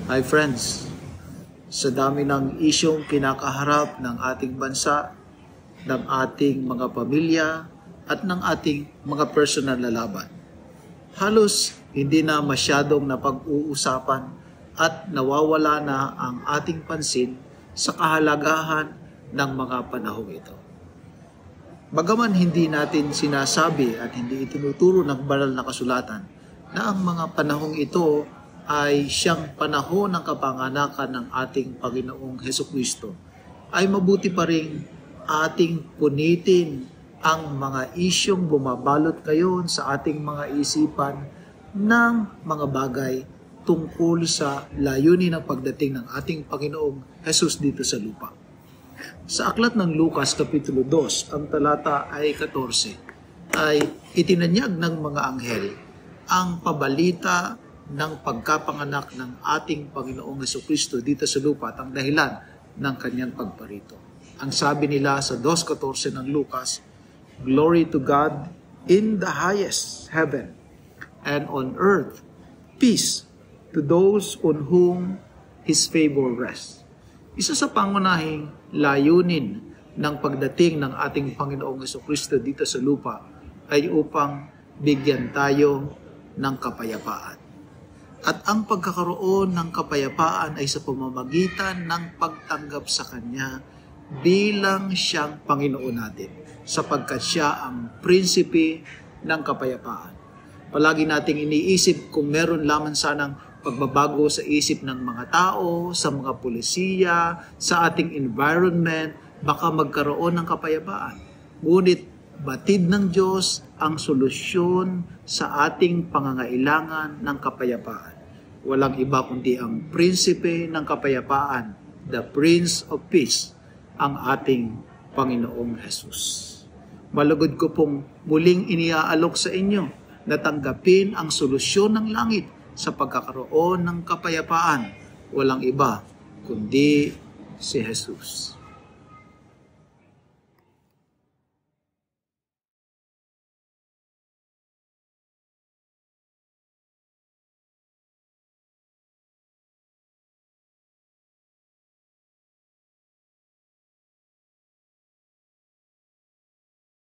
Hi friends, sa dami ng isyong kinakaharap ng ating bansa, ng ating mga pamilya, at ng ating mga personal na laban, halos hindi na masyadong napag-uusapan at nawawala na ang ating pansin sa kahalagahan ng mga panahong ito. Bagaman hindi natin sinasabi at hindi itinuturo ng banal na kasulatan na ang mga panahong ito ay siyang panahon ng kapanganakan ng ating Panginoong Hesukristo, ay mabuti pa rin ating punitin ang mga isyong bumabalot ngayon sa ating mga isipan ng mga bagay tungkol sa layunin ng pagdating ng ating Panginoong Jesus dito sa lupa. Sa aklat ng Lucas Kapitulo 2, ang talata ay 14, ay itinanyag ng mga anghel ang pabalita ng pagkapanganak ng ating Panginoong Hesukristo dito sa lupa at ang dahilan ng kanyang pagparito. Ang sabi nila sa 2:14 ng Lucas, "Glory to God in the highest heaven, and on earth peace to those on whom His favor rests." Isa sa pangunahing layunin ng pagdating ng ating Panginoong Hesukristo dito sa lupa ay upang bigyan tayo ng kapayapaan. At ang pagkakaroon ng kapayapaan ay sa pamamagitan ng pagtanggap sa Kanya bilang siyang Panginoon natin, sapagkat siya ang prinsipe ng kapayapaan. Palagi nating iniisip kung meron lamang sanang pagbabago sa isip ng mga tao, sa mga pulisiya, sa ating environment, baka magkaroon ng kapayapaan. Ngunit batid ng Diyos ang solusyon sa ating pangangailangan ng kapayapaan. Walang iba kundi ang prinsipe ng kapayapaan, the Prince of Peace, ang ating Panginoong Jesus. Malugod ko pong muling iniaalok sa inyo na tanggapin ang solusyon ng langit sa pagkakaroon ng kapayapaan. Walang iba kundi si Jesus.